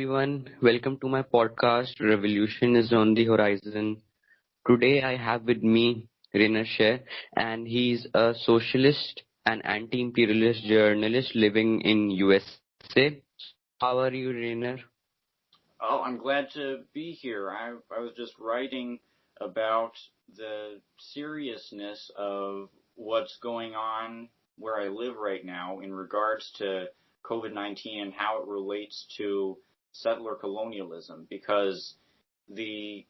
everyone, welcome to my podcast Revolution is on the Horizon. Today I have with me Shea, and he's a socialist and anti-imperialist journalist living in USA. How are you, Rainer? Oh, I'm glad to be here. I was just writing about the seriousness of what's going on where I live right now in regards to COVID-19 and how it relates to settler colonialism, because the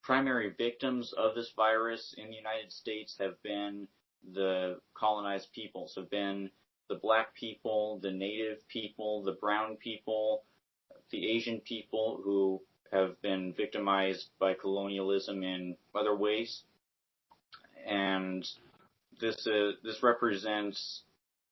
primary victims of this virus in the United States have been the colonized peoples, have been the black people, the native people, the brown people, the Asian people who have been victimized by colonialism in other ways. And this represents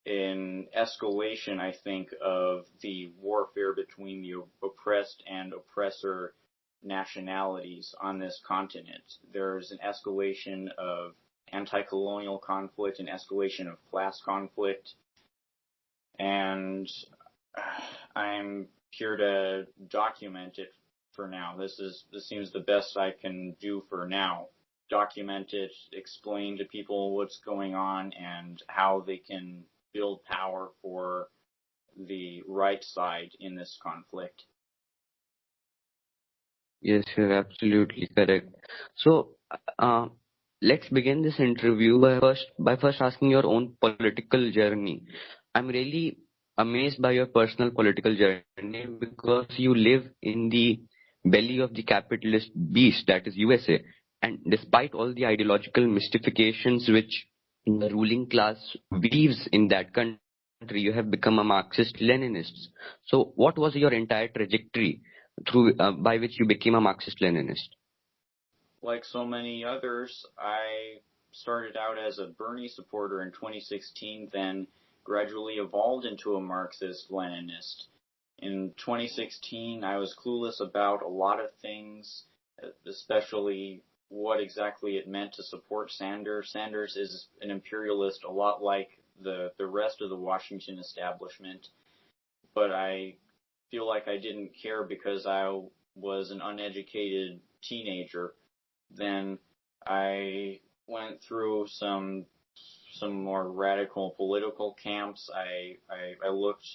an escalation, I think, of the warfare between the oppressed and oppressor nationalities on this continent. There's an escalation of anti-colonial conflict, an escalation of class conflict, and I'm here to document it for now. This seems the best I can do for now. Document it, explain to people what's going on and how they can build power for the right side in this conflict. Yes, you're absolutely correct. So, uh, let's begin this interview by first asking your own political journey. I'm really amazed by your personal political journey because you live in the belly of the capitalist beast that is USA. And despite all the ideological mystifications which the ruling class weaves in that country, you have become a Marxist Leninist. So, what was your entire trajectory through by which you became a Marxist Leninist? Like so many others, I started out as a Bernie supporter in 2016, then gradually evolved into a Marxist Leninist. In 2016, I was clueless about a lot of things, especially what exactly it meant to support Sanders. Sanders is an imperialist, a lot like the rest of the Washington establishment, but I feel like I didn't care because I was an uneducated teenager. Then I went through some more radical political camps. I looked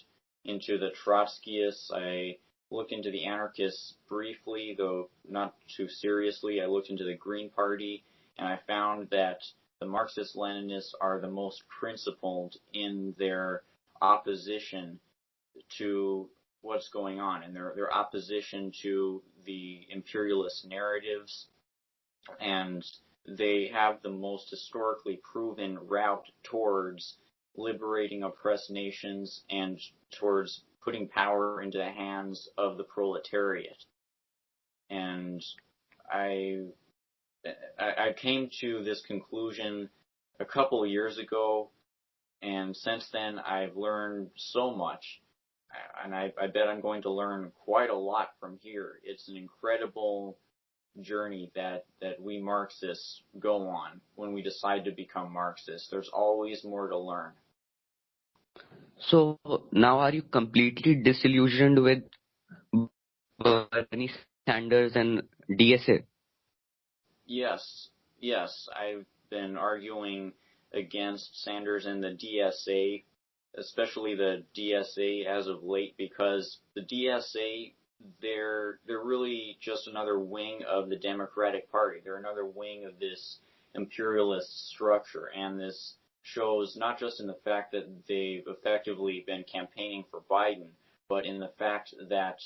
into the Trotskyists. I looked into the anarchists briefly, though not too seriously. I looked into the Green Party, and I found that the Marxist-Leninists are the most principled in their opposition to what's going on, and their opposition to the imperialist narratives, and they have the most historically proven route towards liberating oppressed nations and towards putting power into the hands of the proletariat. And I came to this conclusion a couple of years ago, and since then I've learned so much, and I bet I'm going to learn quite a lot from here. It's an incredible journey that we Marxists go on when we decide to become Marxists. There's always more to learn. So now are you completely disillusioned with Bernie Sanders and DSA? Yes, I've been arguing against Sanders and the DSA, especially the DSA as of late, because the DSA, they're really just another wing of the Democratic Party. They're another wing of this imperialist structure, and this shows not just in the fact that they've effectively been campaigning for Biden, but in the fact that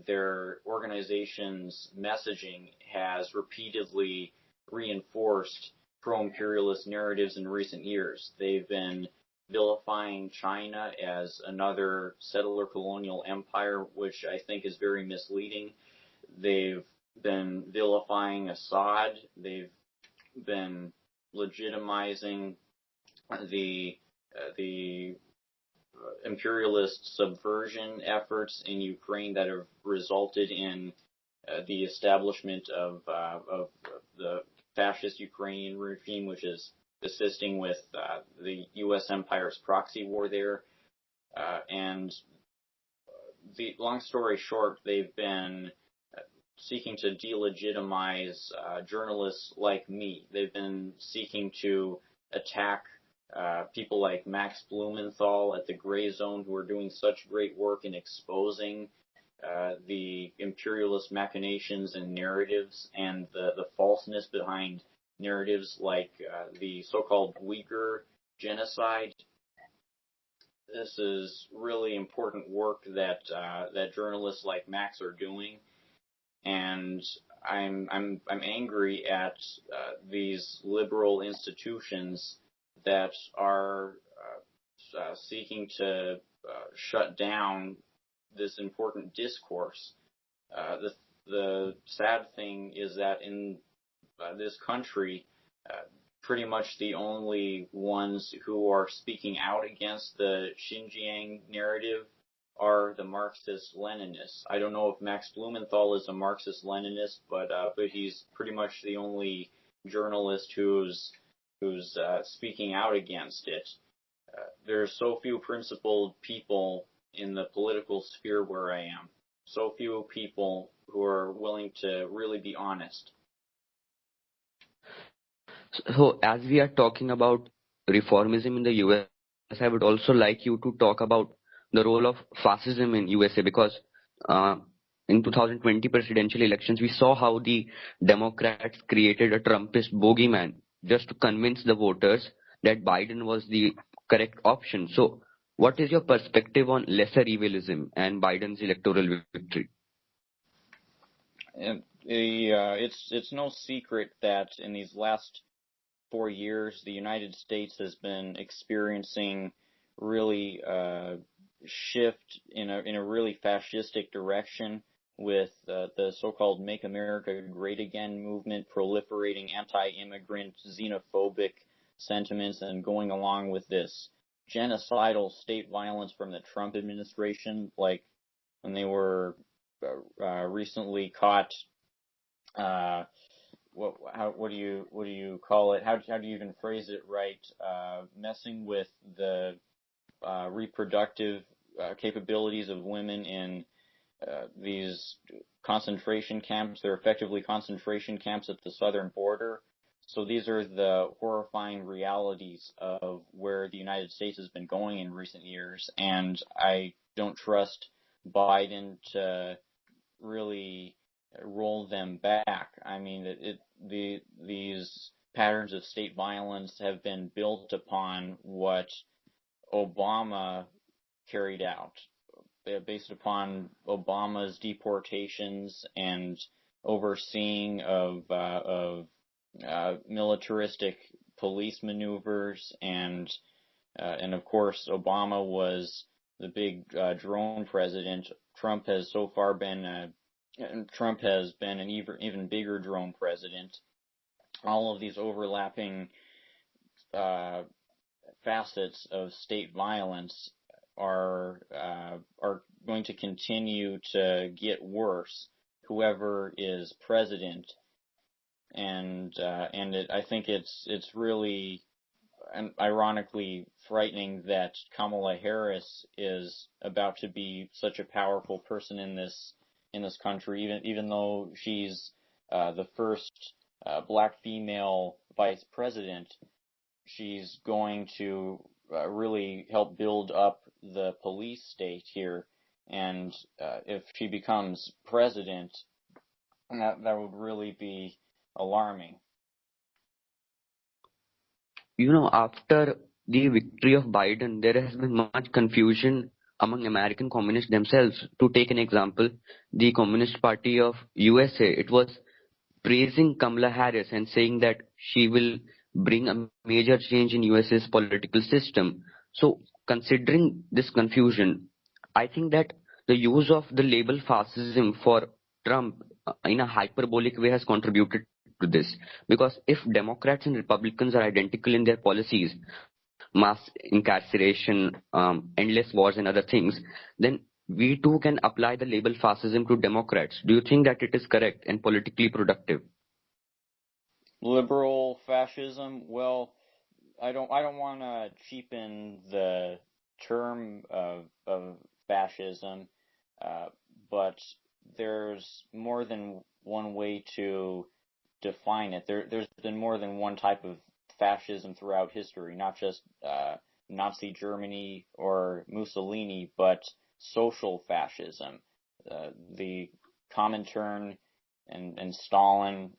their organization's messaging has repeatedly reinforced pro-imperialist narratives in recent years. They've been vilifying China as another settler colonial empire, which I think is very misleading. They've been vilifying Assad. They've been legitimizing the imperialist subversion efforts in Ukraine that have resulted in the establishment of the fascist Ukrainian regime, which is assisting with the U.S. empire's proxy war there. And the long story short, they've been seeking to delegitimize journalists like me. They've been seeking to attack people like Max Blumenthal at the Gray Zone, who are doing such great work in exposing the imperialist machinations and narratives and the falseness behind narratives like the so-called Uyghur genocide. This is really important work that that journalists like Max are doing, and I'm angry at these liberal institutions that are seeking to shut down this important discourse. The sad thing is that in this country, pretty much the only ones who are speaking out against the Xinjiang narrative are the Marxist-Leninists. I don't know if Max Blumenthal is a Marxist-Leninist, but he's pretty much the only journalist who's speaking out against it. There are so few principled people in the political sphere where I am. So few people who are willing to really be honest. So, as we are talking about reformism in the US, I would also like you to talk about the role of fascism in USA because uh, in 2020 presidential elections, we saw how the Democrats created a Trumpist bogeyman just to convince the voters that Biden was the correct option. So, what is your perspective on lesser evilism and Biden's electoral victory? And it's no secret that in these last 4 years, the United States has been experiencing really shift in a really fascistic direction with the so-called Make America Great Again movement proliferating anti-immigrant, xenophobic sentiments and going along with this genocidal state violence from the Trump administration, like when they were recently caught. What do you call it? How do you even phrase it right? Messing with the reproductive capabilities of women in these concentration camps. They're effectively concentration camps at the southern border. So these are the horrifying realities of where the United States has been going in recent years, and I don't trust Biden to really roll them back. I mean, these patterns of state violence have been built upon what Obama carried out, based upon Obama's deportations and overseeing of militaristic police maneuvers, and of course Obama was the big drone president. Trump has been an even bigger drone president. All of these overlapping facets of state violence are going to continue to get worse, whoever is president, and I think it's really ironically frightening that Kamala Harris is about to be such a powerful person in this country, even though she's the first black female vice president. She's going to really help build up the police state here, and if she becomes president, that would really be alarming. After the victory of Biden, there has been much confusion among American communists themselves. To take an example, the Communist Party of USA, it was praising Kamala Harris and saying that she will bring a major change in USA's political system. So, considering this confusion, I think that the use of the label fascism for Trump in a hyperbolic way has contributed to this. Because if Democrats and Republicans are identical in their policies, mass incarceration, endless wars, and other things, then we too can apply the label fascism to Democrats. Do you think that it is correct and politically productive? Liberal fascism? Well, I don't want to cheapen the term of fascism. but there's more than one way to define it. There's been more than one type of fascism throughout history, not just Nazi Germany or Mussolini, but social fascism. The Comintern and Stalin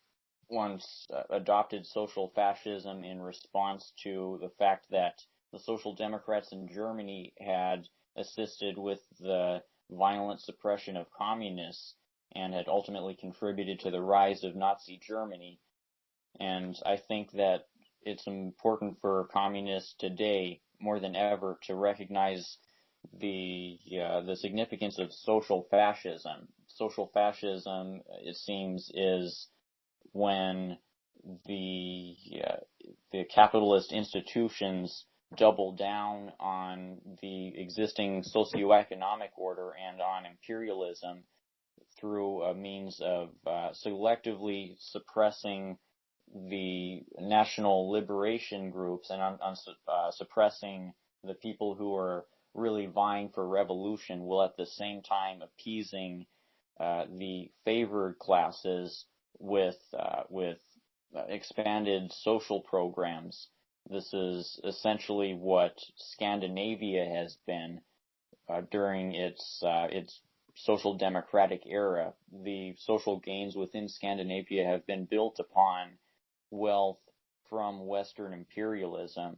once adopted social fascism in response to the fact that the Social Democrats in Germany had assisted with the violent suppression of communists and had ultimately contributed to the rise of Nazi Germany. And I think that it's important for communists today, more than ever, to recognize the significance of social fascism. Social fascism, it seems, is when the capitalist institutions double down on the existing socioeconomic order and on imperialism through a means of selectively suppressing the national liberation groups and on suppressing the people who are really vying for revolution, while at the same time appeasing the favored classes with expanded social programs. This is essentially what Scandinavia has been during its social democratic era. The social gains within Scandinavia have been built upon wealth from Western imperialism.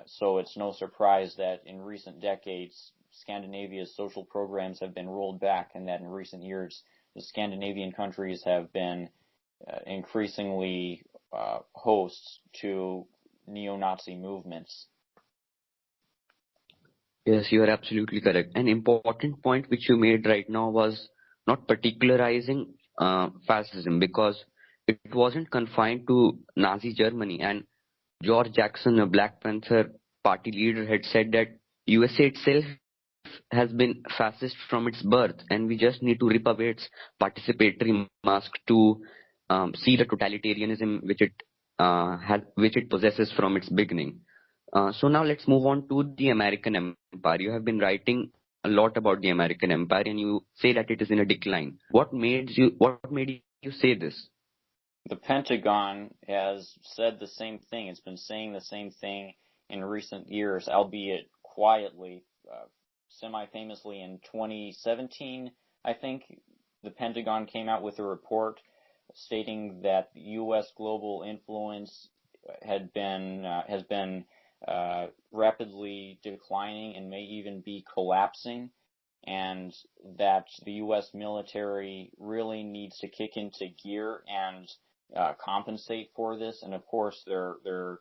So it's no surprise that in recent decades, Scandinavia's social programs have been rolled back, and that in recent years, the Scandinavian countries have been increasingly hosts to neo-Nazi movements. Yes, you are absolutely correct. An important point which you made right now was not particularizing fascism, because it wasn't confined to Nazi Germany. And George Jackson, a Black Panther party leader, had said that USA itself has been fascist from its birth, and we just need to rip away its participatory mask to see the totalitarianism which it possesses from its beginning. So now let's move on to the American Empire. You have been writing a lot about the American Empire, and you say that it is in a decline. What made you say this? The Pentagon has said the same thing. It's been saying the same thing in recent years, albeit quietly. Semi-famously in 2017, I think, the Pentagon came out with a report stating that U.S. global influence has been rapidly declining and may even be collapsing, and that the U.S. military really needs to kick into gear and compensate for this. And of course, their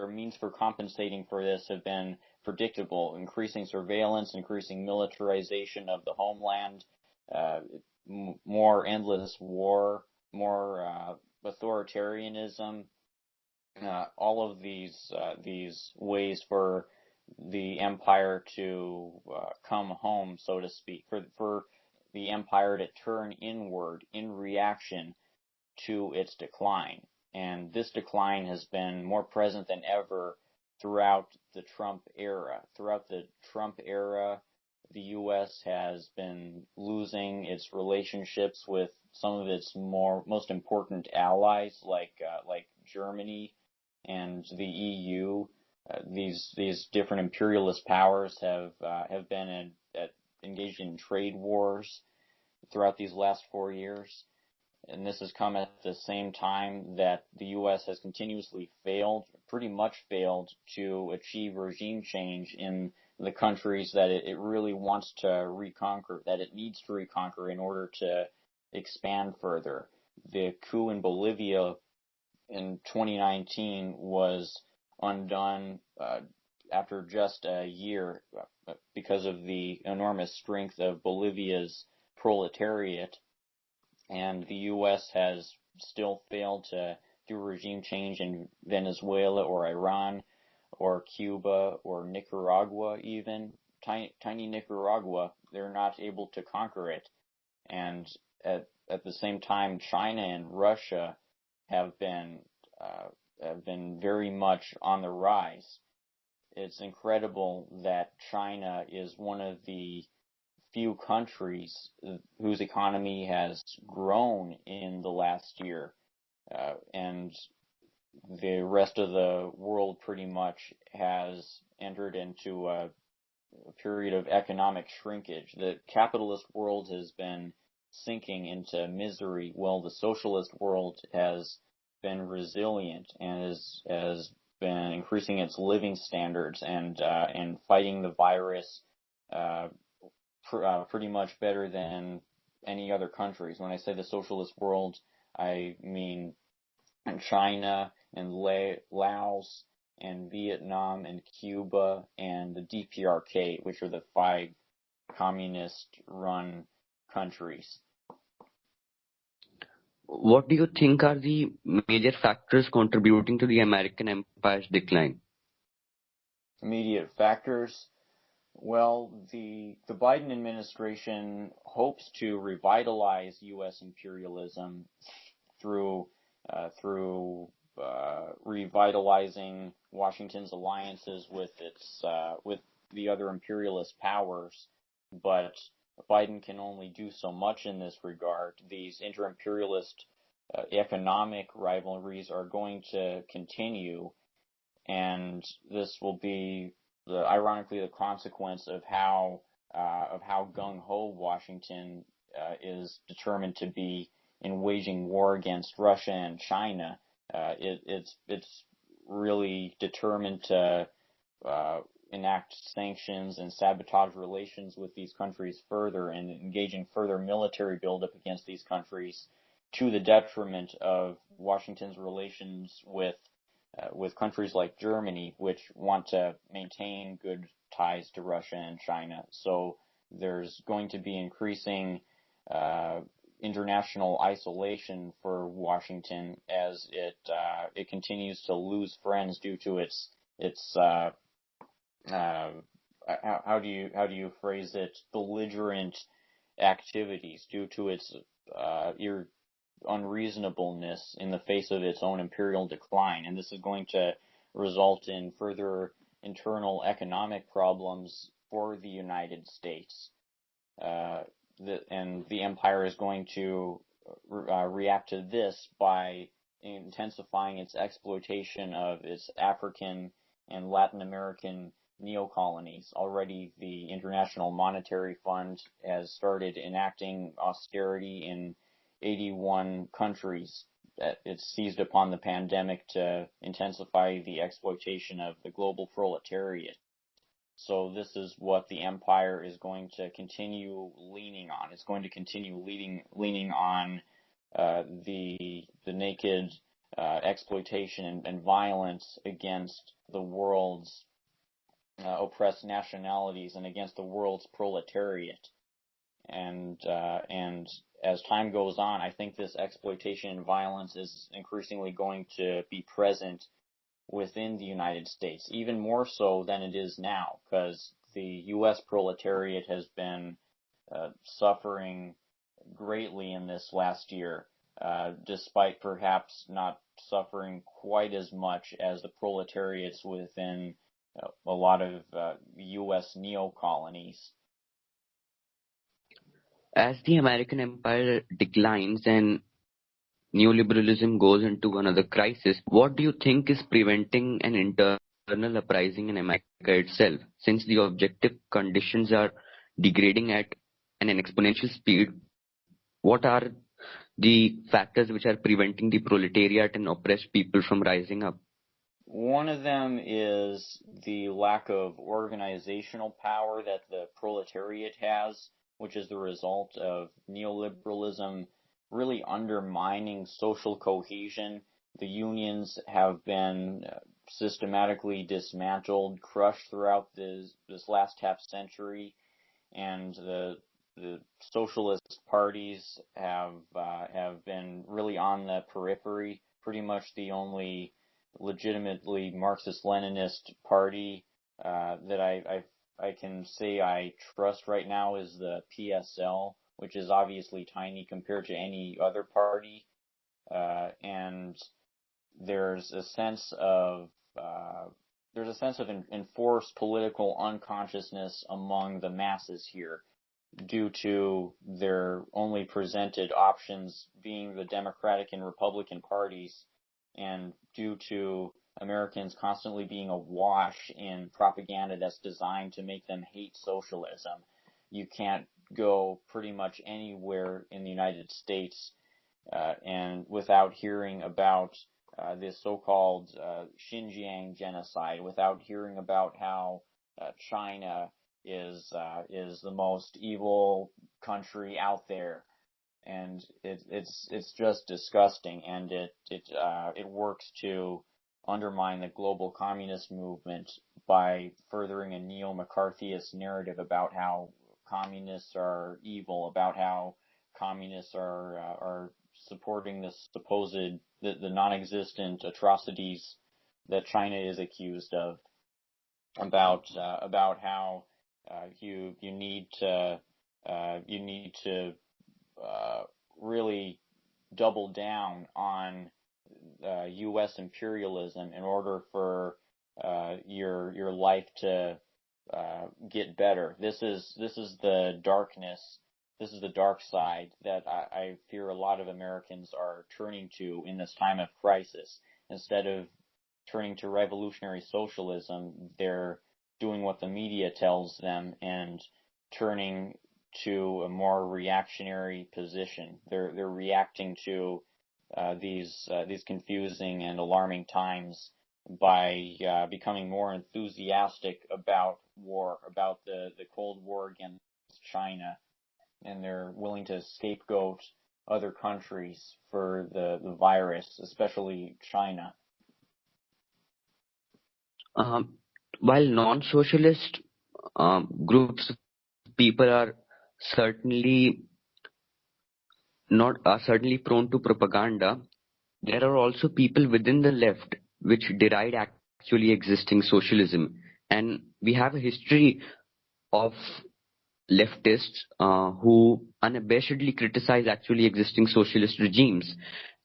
means for compensating for this have been predictable: increasing surveillance, increasing militarization of the homeland, more endless war, more authoritarianism. All of these ways for the empire to come home, so to speak, for the empire to turn inward in reaction to its decline. And this decline has been more present than ever throughout the Trump era. Throughout the Trump era, the U.S. has been losing its relationships with some of its most important allies, like Germany and the EU. These different imperialist powers have been engaged in trade wars throughout these last 4 years. And this has come at the same time that the U.S. has continuously pretty much failed, to achieve regime change in the countries that it really wants to reconquer, that it needs to reconquer in order to expand further. The coup in Bolivia in 2019 was undone after just a year because of the enormous strength of Bolivia's proletariat. And the U.S. has still failed to do regime change in Venezuela or Iran or Cuba or Nicaragua even. Tiny Nicaragua, they're not able to conquer it. And at the same time, China and Russia have been very much on the rise. It's incredible that China is one of the few countries whose economy has grown in the last year, and the rest of the world pretty much has entered into a period of economic shrinkage. The capitalist world has been sinking into misery, while the socialist world has been resilient and has been increasing its living standards and fighting the virus pretty much better than any other countries. When I say the socialist world, I mean China and Laos and Vietnam and Cuba and the DPRK, which are the 5 communist-run countries. What do you think are the major factors contributing to the American empire's decline? Immediate factors. Well, the Biden administration hopes to revitalize U.S. imperialism through revitalizing Washington's alliances with the other imperialist powers, but Biden can only do so much in this regard. These inter-imperialist economic rivalries are going to continue, and this will be ironically the consequence of how gung-ho Washington is determined to be in waging war against Russia and China. It's really determined to enact sanctions and sabotage relations with these countries further and engage in further military buildup against these countries to the detriment of Washington's relations with countries like Germany, which want to maintain good ties to Russia and China. So there's going to be increasing international isolation for Washington as it continues to lose friends due to its how do you phrase it, belligerent activities, due to its unreasonableness in the face of its own imperial decline. And this is going to result in further internal economic problems for the United States. And the empire is going to react to this by intensifying its exploitation of its African and Latin American neocolonies. Already the International Monetary Fund has started enacting austerity in 81 countries. It's seized upon the pandemic to intensify the exploitation of the global proletariat. So this is what the empire is going to continue leaning on. It's going to continue leaning on the naked exploitation and violence against the world's oppressed nationalities and against the world's proletariat. And as time goes on, I think this exploitation and violence is increasingly going to be present within the United States, even more so than it is now, because the U.S. proletariat has been suffering greatly in this last year, despite perhaps not suffering quite as much as the proletariats within a lot of U.S. neo-colonies. As the American empire declines and neoliberalism goes into another crisis, what do you think is preventing an internal uprising in America itself? Since the objective conditions are degrading at an exponential speed, what are the factors which are preventing the proletariat and oppressed people from rising up? One of them is the lack of organizational power that the proletariat has, which is the result of neoliberalism really undermining social cohesion. The unions have been systematically dismantled, crushed throughout this last half century, and the socialist parties have been really on the periphery. Pretty much the only legitimately Marxist-Leninist party that I can say I trust right now is the PSL, which is obviously tiny compared to any other party, and there's a sense of enforced political unconsciousness among the masses here. due to their only presented options being the Democratic and Republican parties, and due to Americans constantly being awash in propaganda that's designed to make them hate socialism. You can't go pretty much anywhere in the United States and without hearing about this so-called Xinjiang genocide, without hearing about how China is the most evil country out there, and it's just disgusting, and it works to undermine the global communist movement by furthering a neo-McCarthyist narrative about how communists are evil, about how communists are supporting the non-existent atrocities that China is accused of, about how you need to really double down on U.S. imperialism in order for your life to get better. This is the darkness. This is the dark side that I fear a lot of Americans are turning to in this time of crisis. Instead of turning to revolutionary socialism, they're doing what the media tells them and turning to a more reactionary position. They're reacting to these confusing and alarming times by becoming more enthusiastic about war, about the Cold War against China, and they're willing to scapegoat other countries for the virus, especially China. While non-socialist groups of people are certainly certainly prone to propaganda, there are also people within the left which deride actually existing socialism, and we have a history of leftists who unabashedly criticize actually existing socialist regimes.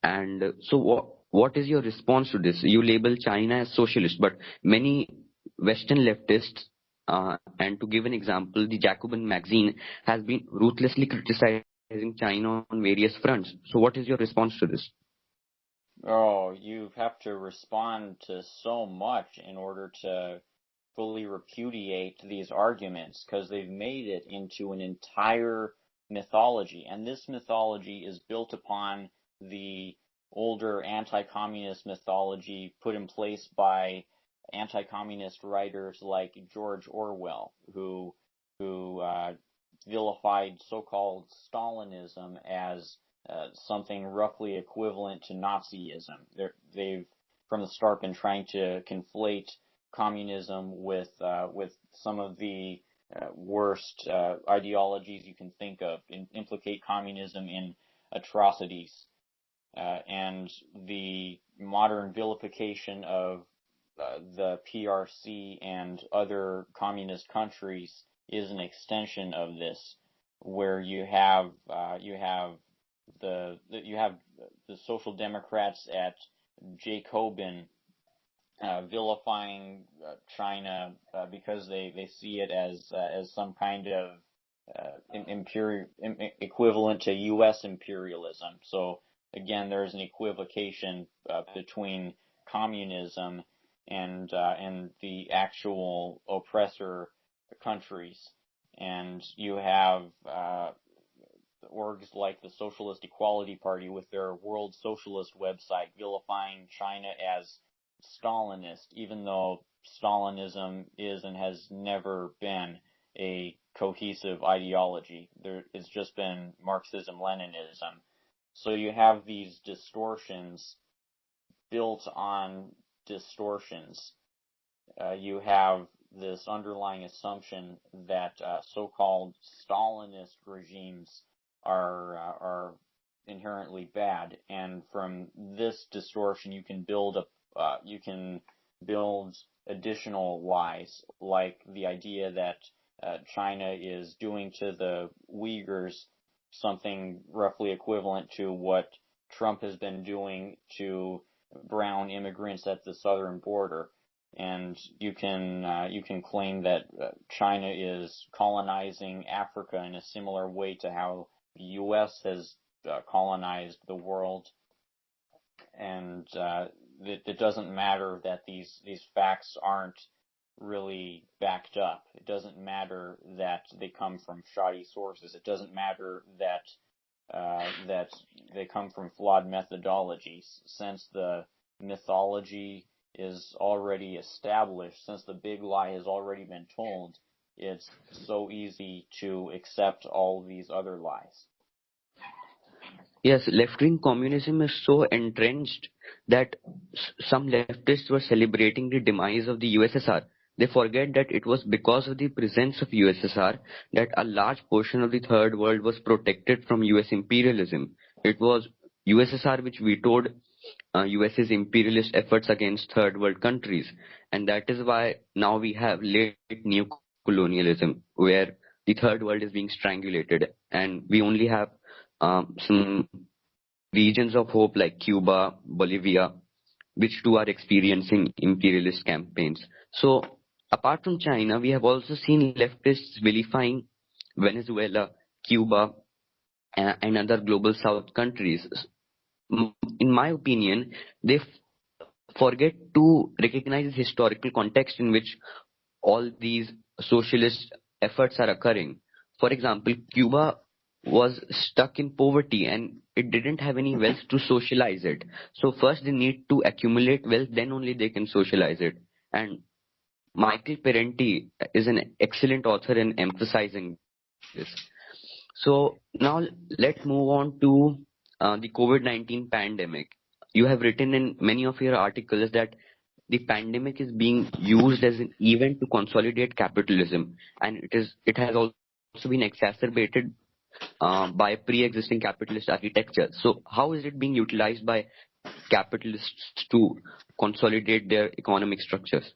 And so, what is your response to this? You label China as socialist, but many Western leftists, and to give an example, the Jacobin magazine has been ruthlessly criticizing China on various fronts. So, what is your response to this? Oh, you have to respond to so much in order to fully repudiate these arguments, because they've made it into an entire mythology, and this mythology is built upon the older anti-communist mythology put in place by anti-communist writers like George Orwell, who vilified so-called Stalinism as something roughly equivalent to Nazism. They've from the start been trying to conflate communism with some of the worst ideologies you can think of, implicate communism in atrocities, and the modern vilification of the PRC and other communist countries is an extension of this, where you have the Social Democrats at Jacobin vilifying China because they see it as some kind of equivalent to U.S. imperialism. So again, there's an equivocation between communism and the actual oppressor countries, and you have orgs like the Socialist Equality Party with their World Socialist website vilifying China as Stalinist, even though Stalinism is and has never been a cohesive ideology. It's just been Marxism-Leninism. So you have these distortions built on distortions. You have this underlying assumption that so-called Stalinist regimes are inherently bad, and from this distortion you can build additional lies, like the idea that China is doing to the Uyghurs something roughly equivalent to what Trump has been doing to brown immigrants at the southern border. and you can claim that China is colonizing Africa in a similar way to how the U.S. has colonized the world, and it doesn't matter that these facts aren't really backed up. It doesn't matter that they come from shoddy sources. It doesn't matter that they come from flawed methodologies. Since the mythology is already established, since the big lie has already been told, it's so easy to accept all these other lies. Yes, left-wing communism is so entrenched that some leftists were celebrating the demise of the USSR. They forget that it was because of the presence of USSR that a large portion of the third world was protected from US imperialism. It was USSR which vetoed US's imperialist efforts against third world countries, and that is why now we have late new colonialism, where the third world is being strangulated, and we only have some regions of hope like Cuba, Bolivia, which too are experiencing imperialist campaigns. So, apart from China, we have also seen leftists vilifying Venezuela, Cuba, and other global south countries. In my opinion, they forget to recognize the historical context in which all these socialist efforts are occurring. For example, Cuba was stuck in poverty and it didn't have any wealth to socialize it. So first they need to accumulate wealth, then only they can socialize it. And Michael Parenti is an excellent author in emphasizing this. So now let's move on to the COVID-19 pandemic. You have written in many of your articles that the pandemic is being used as an event to consolidate capitalism, and it has also been exacerbated by pre-existing capitalist architecture. So how is it being utilized by capitalists to consolidate their economic structures?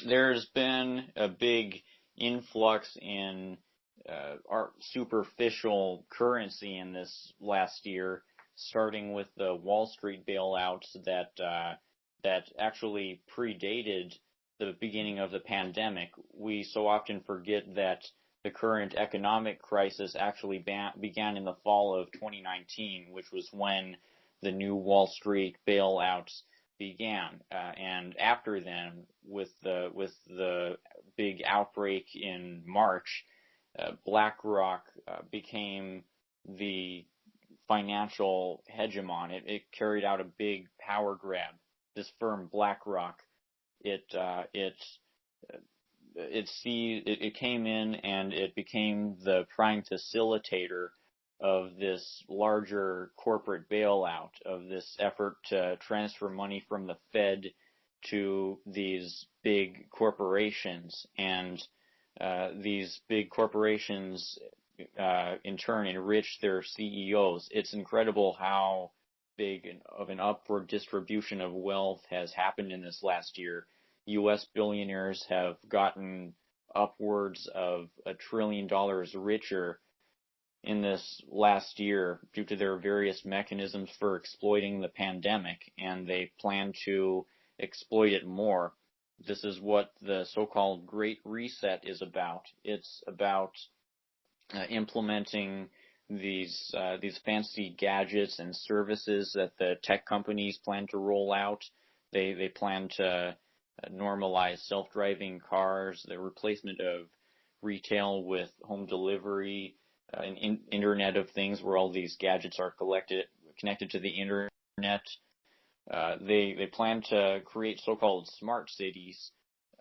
There's been a big influx in our superficial currency in this last year, starting with the Wall Street bailouts that actually predated the beginning of the pandemic. We so often forget that the current economic crisis actually began in the fall of 2019, which was when the new Wall Street bailouts began. And after then, with the big outbreak in March, BlackRock became the financial hegemon. It carried out a big power grab. This firm, BlackRock, it came in and it became the prime facilitator of this larger corporate bailout, of this effort to transfer money from the Fed to these big corporations. And these big corporations, in turn, enrich their CEOs. It's incredible how big of an upward distribution of wealth has happened in this last year. U.S. billionaires have gotten upwards of $1 trillion richer in this last year due to their various mechanisms for exploiting the pandemic, and they plan to exploit it more. This is what the so-called Great Reset is about. It's about implementing these fancy gadgets and services that the tech companies plan to roll out. They plan to normalize self-driving cars, the replacement of retail with home delivery, an Internet of Things where all these gadgets are connected to the Internet. They plan to create so-called smart cities,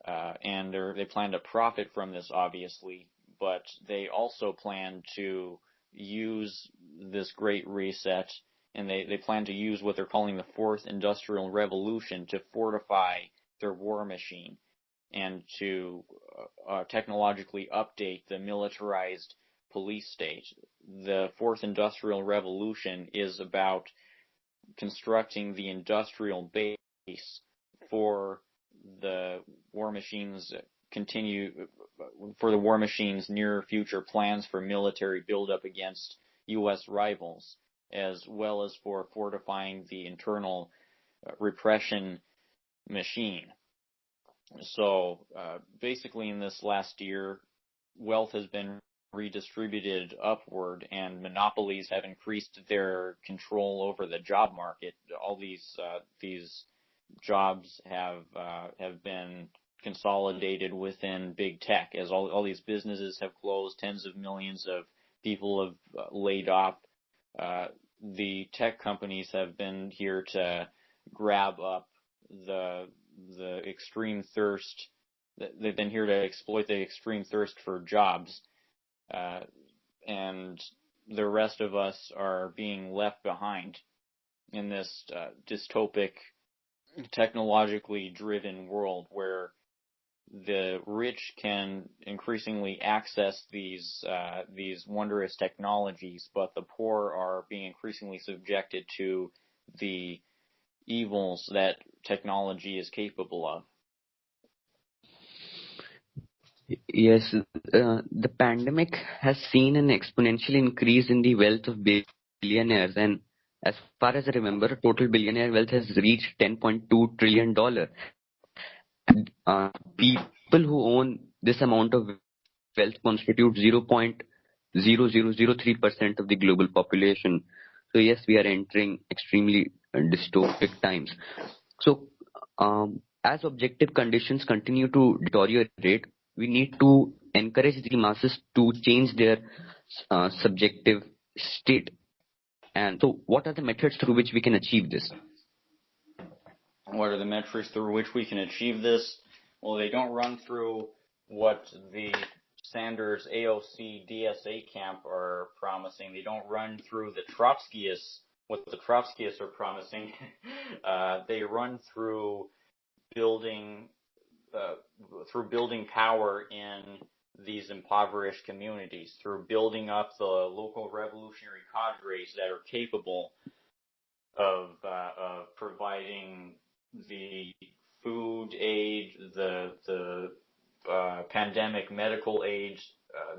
and they plan to profit from this, obviously, but they also plan to use this Great Reset, and they plan to use what they're calling the Fourth Industrial Revolution to fortify their war machine and to technologically update the militarized police state. The Fourth Industrial Revolution is about constructing the industrial base for the war machine's near future plans for military buildup against U.S. rivals, as well as for fortifying the internal repression machine. So basically in this last year, wealth has been redistributed upward and monopolies have increased their control over the job market. All these jobs have been consolidated within big tech as all these businesses have closed. Tens of millions of people have laid off. The tech companies have been here to grab up the extreme thirst. They've been here to exploit the extreme thirst for jobs, and the rest of us are being left behind in this dystopic, technologically driven world where the rich can increasingly access these wondrous technologies, but the poor are being increasingly subjected to the evils that technology is capable of. Yes, the pandemic has seen an exponential increase in the wealth of billionaires, and as far as I remember, total billionaire wealth has reached $10.2 trillion. People who own this amount of wealth constitute 0.0003% of the global population. So yes, we are entering extremely dystopic times. So as objective conditions continue to deteriorate, we need to encourage the masses to change their subjective state. And so what are the methods through which we can achieve this? What are the metrics through which we can achieve this? Well, they don't run through what the Sanders AOC DSA camp are promising. They don't run through the what the Trotskyists are promising. They run through building power in these impoverished communities, through building up the local revolutionary cadres that are capable of providing the food aid, the pandemic medical aid,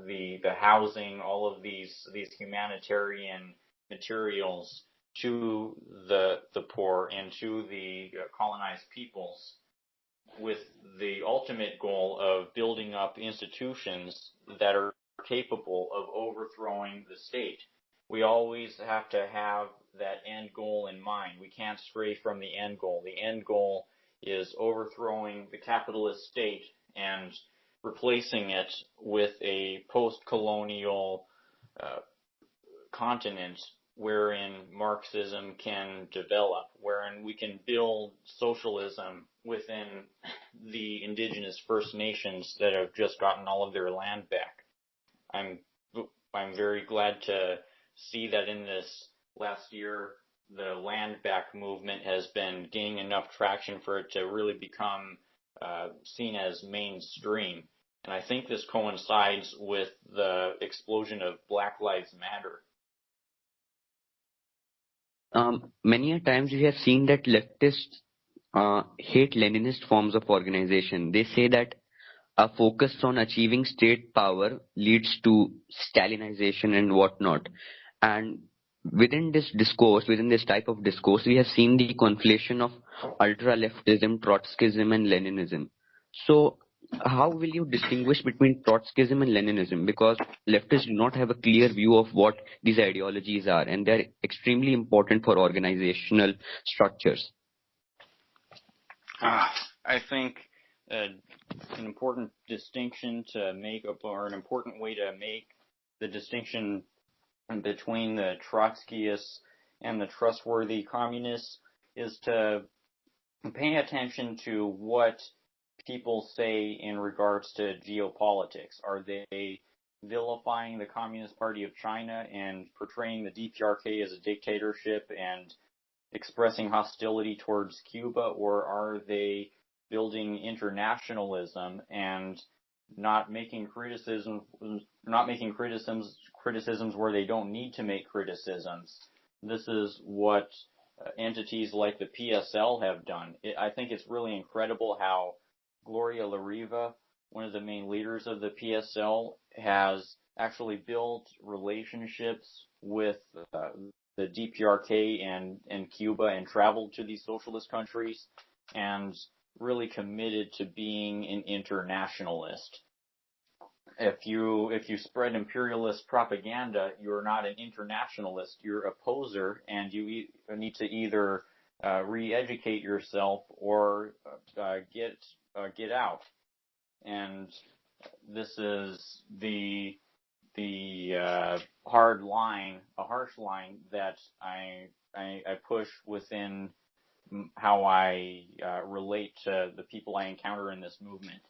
the housing, all of these humanitarian materials to the poor and to the colonized peoples, with the ultimate goal of building up institutions that are capable of overthrowing the state. We always have to have that end goal in mind. We can't stray from the end goal. The end goal is overthrowing the capitalist state and replacing it with a post-colonial continent wherein Marxism can develop, wherein we can build socialism within the indigenous First Nations that have just gotten all of their land back. I'm very glad to see that in this last year, the land back movement has been gaining enough traction for it to really become seen as mainstream. And I think this coincides with the explosion of Black Lives Matter. Many a times we have seen that leftists hate Leninist forms of organization. They say that a focus on achieving state power leads to Stalinization and whatnot. And within this discourse, within this type of discourse, we have seen the conflation of ultra-leftism, Trotskyism, and Leninism. So how will you distinguish between Trotskyism and Leninism? Because leftists do not have a clear view of what these ideologies are, and they're extremely important for organizational structures. I think an important distinction to make, or an important way to make the distinction between the Trotskyists and the trustworthy communists is to pay attention to what people say in regards to geopolitics. Are they vilifying the Communist Party of China and portraying the DPRK as a dictatorship and expressing hostility towards Cuba, or are they building internationalism and not making criticisms where they don't need to make criticisms? This is what entities like the PSL have done. I think it's really incredible how Gloria La Riva, one of the main leaders of the PSL, has actually built relationships with the DPRK and Cuba and traveled to these socialist countries and really committed to being an internationalist. If you spread imperialist propaganda, you're not an internationalist. You're a poser, and you need to either re-educate yourself or get out. And this is the hard line, a harsh line that I push within how I relate to the people I encounter in this movement.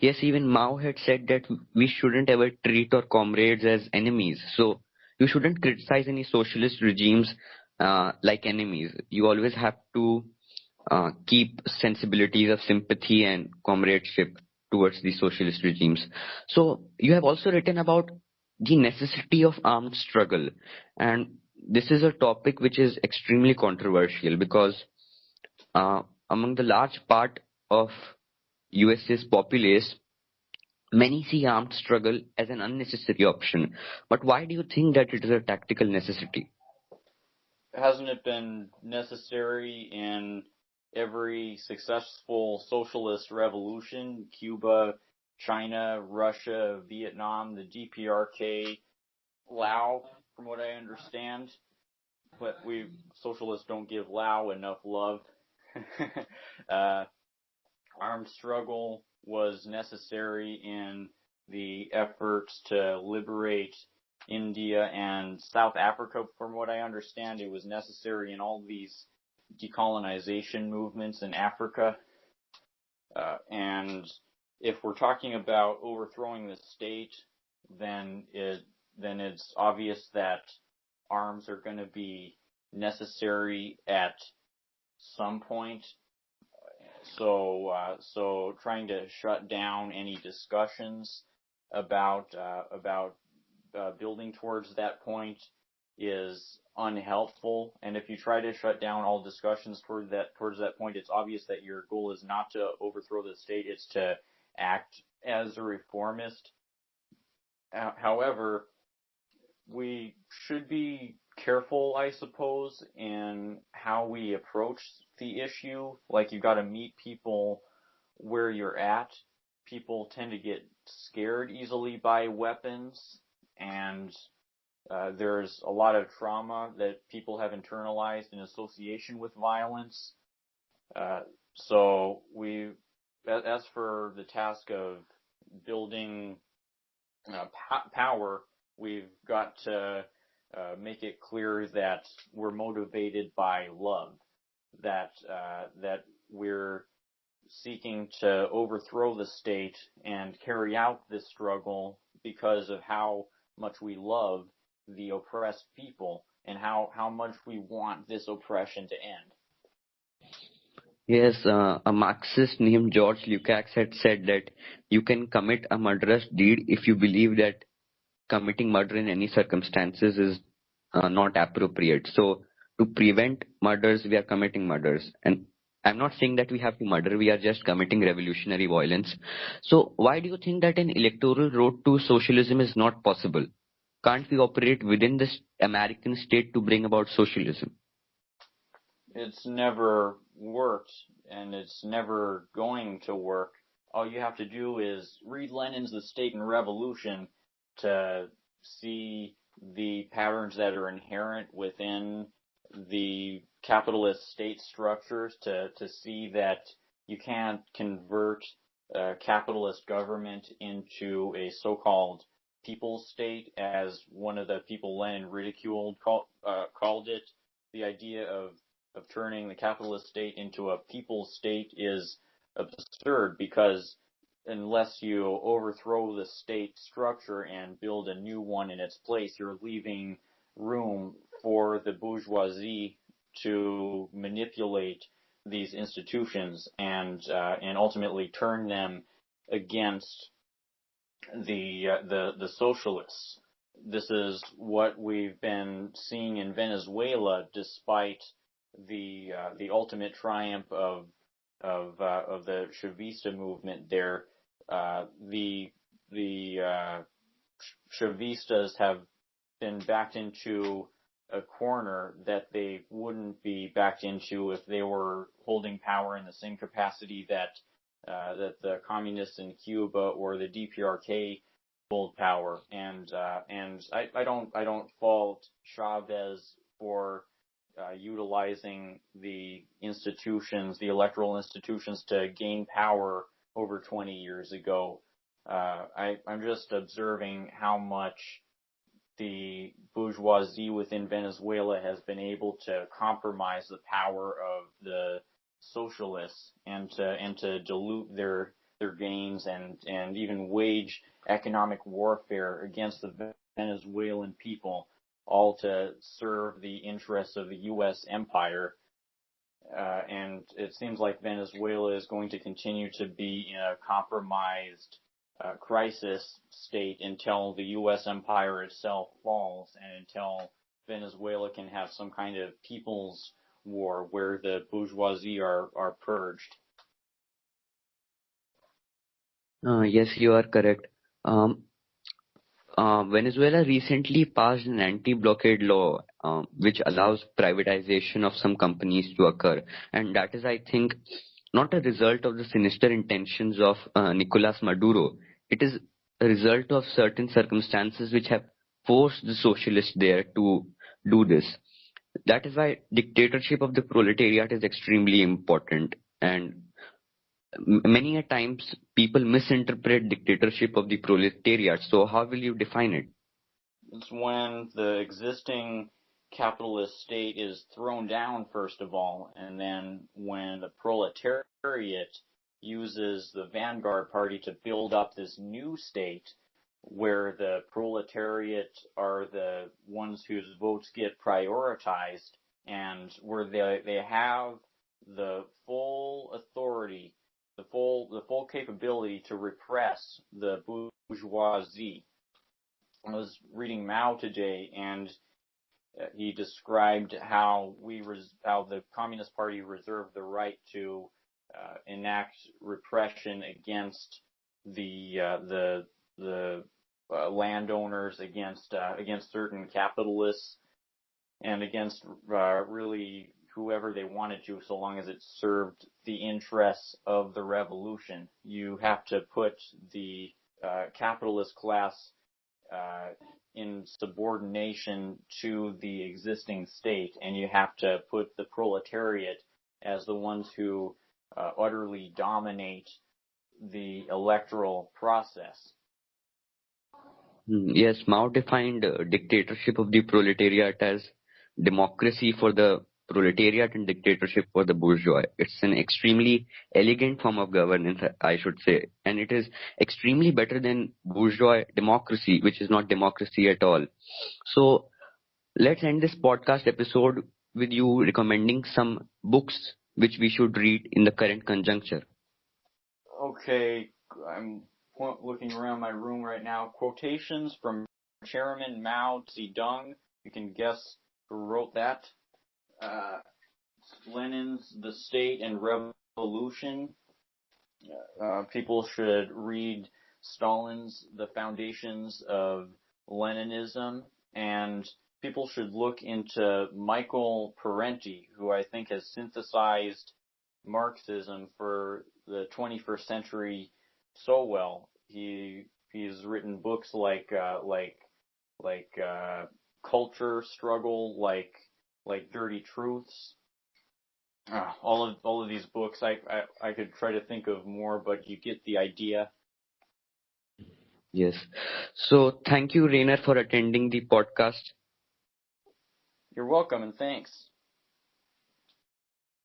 Yes, even Mao had said that we shouldn't ever treat our comrades as enemies. So you shouldn't criticize any socialist regimes like enemies. You always have to keep sensibilities of sympathy and comradeship towards the socialist regimes. So you have also written about the necessity of armed struggle, and this is a topic which is extremely controversial because among the large part of USA's populace, many see armed struggle as an unnecessary option. But why do you think that it is a tactical necessity? Hasn't it been necessary in every successful socialist revolution? Cuba, China, Russia, Vietnam, the DPRK, Laos, from what I understand. But we socialists don't give Laos enough love. uh, Armed struggle was necessary in the efforts to liberate India and South Africa, from what I understand. It was necessary in all these decolonization movements in Africa. And if we're talking about overthrowing the state, then it's obvious that arms are going to be necessary at some point. So trying to shut down any discussions about building towards that point is unhelpful. And if you try to shut down all discussions towards that point, it's obvious that your goal is not to overthrow the state; it's to act as a reformist. However, we should be careful, I suppose, in how we approach the issue. Like, you've got to meet people where you're at. People tend to get scared easily by weapons, and there's a lot of trauma that people have internalized in association with violence. So as for the task of building power, we've got to make it clear that we're motivated by love, that we're seeking to overthrow the state and carry out this struggle because of how much we love the oppressed people and how much we want this oppression to end. Yes, a Marxist named George Lukács had said that you can commit a murderous deed if you believe that committing murder in any circumstances is not appropriate. So, to prevent murders, we are committing murders. And I'm not saying that we have to murder, we are just committing revolutionary violence. So, why do you think that an electoral road to socialism is not possible? Can't we operate within this American state to bring about socialism? It's never worked, and it's never going to work. All you have to do is read Lenin's The State and Revolution to see the patterns that are inherent within the capitalist state structures, to see that you can't convert capitalist government into a so-called people's state, as one of the people Lenin ridiculed called it. The idea of turning the capitalist state into a people's state is absurd, because unless you overthrow the state structure and build a new one in its place, you're leaving room for the bourgeoisie to manipulate these institutions and ultimately turn them against the socialists. This is what we've been seeing in Venezuela, despite the ultimate triumph of the Chavista movement there. The Chavistas have been backed into a corner that they wouldn't be backed into if they were holding power in the same capacity that the communists in Cuba or the DPRK hold power. And I don't fault Chavez for utilizing the institutions, the electoral institutions, to gain power over 20 years ago. I'm just observing how much the bourgeoisie within Venezuela has been able to compromise the power of the socialists and to dilute their gains and even wage economic warfare against the Venezuelan people, all to serve the interests of the U.S. empire. And it seems like Venezuela is going to continue to be in a compromised crisis state until the U.S. empire itself falls and until Venezuela can have some kind of people's war where the bourgeoisie are purged. Yes, you are correct. Um, Venezuela recently passed an anti-blockade law, which allows privatization of some companies to occur, and that is, I think, not a result of the sinister intentions of Nicolas Maduro. It is a result of certain circumstances which have forced the socialists there to do this. That is why dictatorship of the proletariat is extremely important, and many a times people misinterpret dictatorship of the proletariat. So how will you define it? It's when the existing capitalist state is thrown down, first of all, and then when the proletariat uses the vanguard party to build up this new state where the proletariat are the ones whose votes get prioritized and where they have the full authority, the full capability to repress the bourgeoisie. I was reading Mao today, and he described how how the Communist Party reserved the right to enact repression against the landowners, against certain capitalists, and against really whoever they wanted to, so long as it served the interests of the revolution. You have to put the capitalist class in subordination to the existing state, and you have to put the proletariat as the ones who utterly dominate the electoral process. Yes, Mao defined dictatorship of the proletariat as democracy for the proletariat and dictatorship for the bourgeois. It's an extremely elegant form of governance, I should say, and it is extremely better than bourgeois democracy, which is not democracy at all. So let's end this podcast episode with you recommending some books which we should read in the current conjuncture. Okay, I'm looking around my room right now. Quotations from Chairman Mao Zedong. You can guess who wrote that. Lenin's The State and Revolution. People should read Stalin's The Foundations of Leninism, and people should look into Michael Parenti, who I think has synthesized Marxism for the 21st century so well. He's written books like Culture Struggle, like Dirty Truths. All of these books, I could try to think of more, but you get the idea. Yes. So thank you, Rainer, for attending the podcast. You're welcome, and thanks.